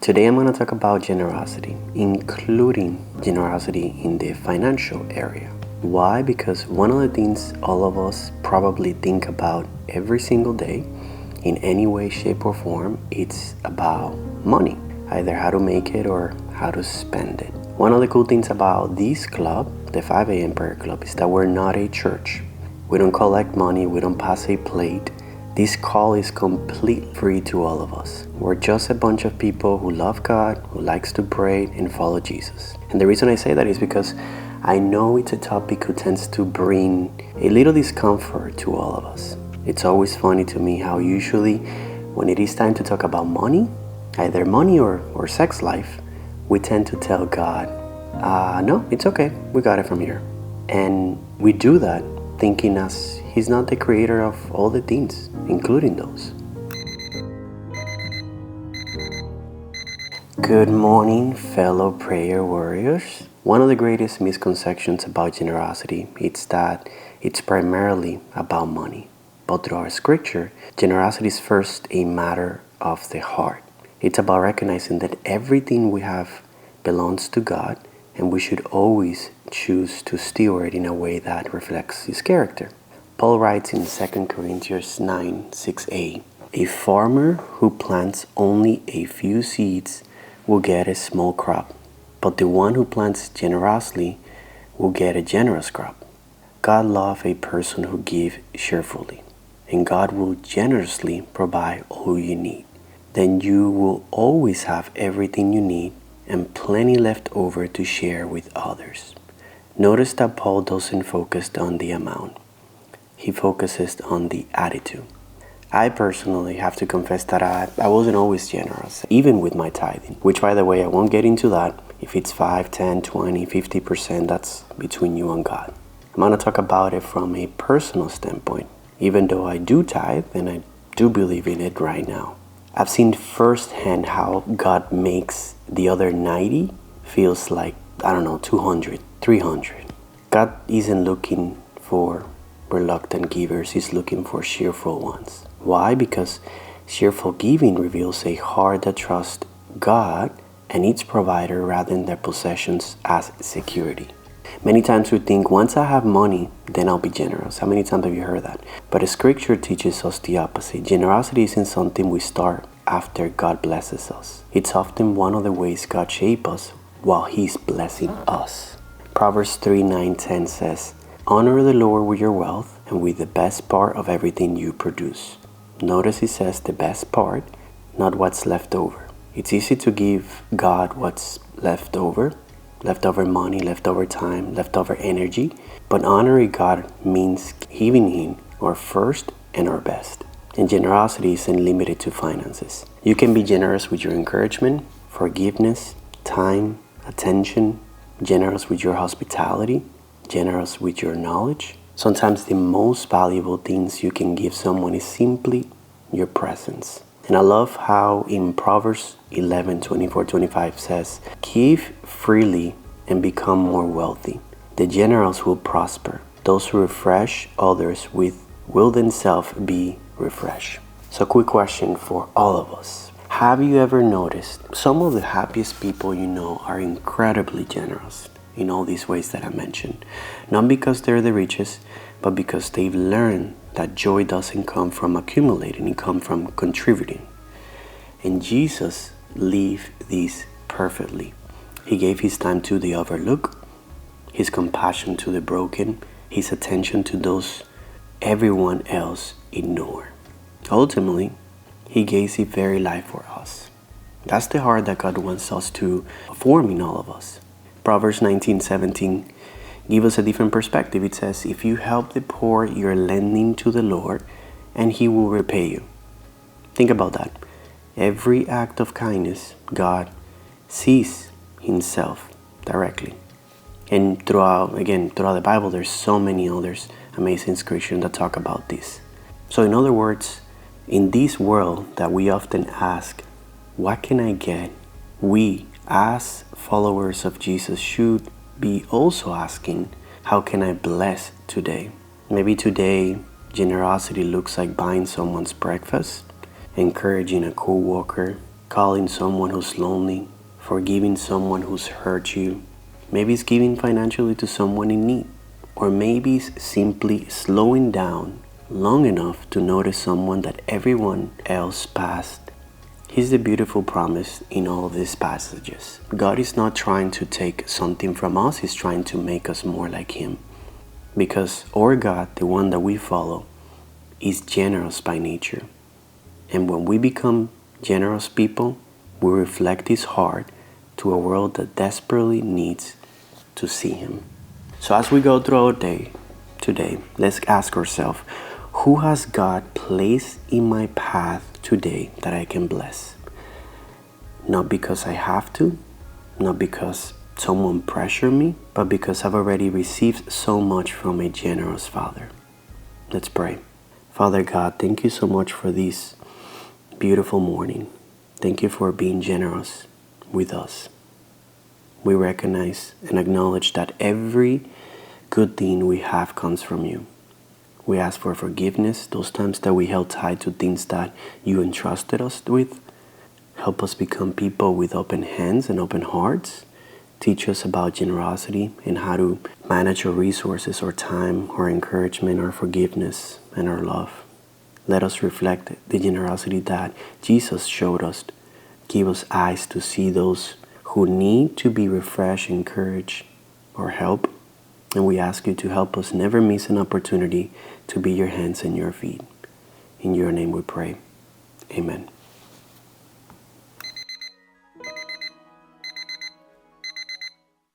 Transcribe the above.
Today I'm going to talk about generosity, including generosity in the financial area. Why? Because one of the things all of us probably think about every single day, in any way, shape, or form, it's about money. Either how to make it or how to spend it. One of the cool things about this club, the 5 a.m. prayer club, is that we're not a church. We don't collect money, we don't pass a plate. This call is completely free to all of us. We're just a bunch of people who love God, who likes to pray and follow Jesus. And the reason I say that is because I know it's a topic who tends to bring a little discomfort to all of us. It's always funny to me how usually when it is time to talk about money, either money or sex life, we tend to tell God, no, it's okay, we got it from here. And we do that thinking as He's not the creator of all the things, including those. Good morning, fellow prayer warriors. One of the greatest misconceptions about generosity is that it's primarily about money. But through our scripture, generosity is first a matter of the heart. It's about recognizing that everything we have belongs to God, and we should always choose to steward in a way that reflects His character. Paul writes in 2 Corinthians 9:6a, "A farmer who plants only a few seeds will get a small crop, but the one who plants generously will get a generous crop." God loves a person who gives cheerfully, and God will generously provide all you need. Then you will always have everything you need and plenty left over to share with others. Notice that Paul doesn't focus on the amount. He focuses on the attitude. I personally have to confess that I wasn't always generous, even with my tithing, which, by the way, I won't get into that. If it's 5, 10, 20, 50%, that's between you and God. I'm going to talk about it from a personal standpoint, even though I do tithe and I do believe in it right now. I've seen firsthand how God makes the other 90 feels like, 200, 300. God isn't looking for reluctant givers, He's looking for cheerful ones. Why? Because cheerful giving reveals a heart that trusts God and its provider rather than their possessions as security. Many times we think, once I have money, then I'll be generous. How many times have you heard that? But the scripture teaches us the opposite. Generosity isn't something we start after God blesses us. It's often one of the ways God shapes us while He's blessing us. Proverbs 3:9-10 says, "Honor the Lord with your wealth and with the best part of everything you produce." Notice it says the best part, not what's left over. It's easy to give God what's left over money, leftover time, leftover energy. But honoring God means giving Him our first and our best. And generosity isn't limited to finances. You can be generous with your encouragement, forgiveness, time, attention, generous with your hospitality, generous with your knowledge. Sometimes the most valuable things you can give someone is simply your presence. And I love how in Proverbs 11:24-25 says, "Give freely and become more wealthy. The generous will prosper. Those who refresh others will themselves be refreshed." So quick question for all of us. Have you ever noticed some of the happiest people you know are incredibly generous in all these ways that I mentioned? Not because they're the richest, but because they've learned that joy doesn't come from accumulating, it comes from contributing. And Jesus lived this perfectly. He gave His time to the overlooked, His compassion to the broken, His attention to those everyone else ignored. Ultimately, He gave His very life for us. That's the heart that God wants us to form in all of us. Proverbs 19:17 give us a different perspective. It says, "If you help the poor, you're lending to the Lord, and He will repay you." Think about that. Every act of kindness, God sees Himself directly. And throughout the Bible, there's so many others amazing scriptures that talk about this. So in other words, in this world that we often ask, what can I get? We, as followers of Jesus, should be also asking, how can I bless today? Maybe today, generosity looks like buying someone's breakfast, encouraging a coworker, calling someone who's lonely, forgiving someone who's hurt you. Maybe it's giving financially to someone in need. Or maybe it's simply slowing down long enough to notice someone that everyone else passed. Here's the beautiful promise in all of these passages. God is not trying to take something from us, He's trying to make us more like Him. Because our God, the one that we follow, is generous by nature. And when we become generous people, we reflect His heart to a world that desperately needs to see Him. So as we go through our day today, let's ask ourselves, who has God placed in my path today that I can bless? Not because I have to, not because someone pressured me, but because I've already received so much from a generous Father. Let's pray. Father God, thank you so much for this beautiful morning. Thank you for being generous with us. We recognize and acknowledge that every good thing we have comes from you. We ask for forgiveness those times that we held tight to things that you entrusted us with. Help us become people with open hands and open hearts. Teach us about generosity and how to manage our resources, our time, our encouragement, our forgiveness, and our love. Let us reflect the generosity that Jesus showed us. Give us eyes to see those who need to be refreshed, encouraged, or help. And we ask you to help us never miss an opportunity to be your hands and your feet. In your name we pray. Amen.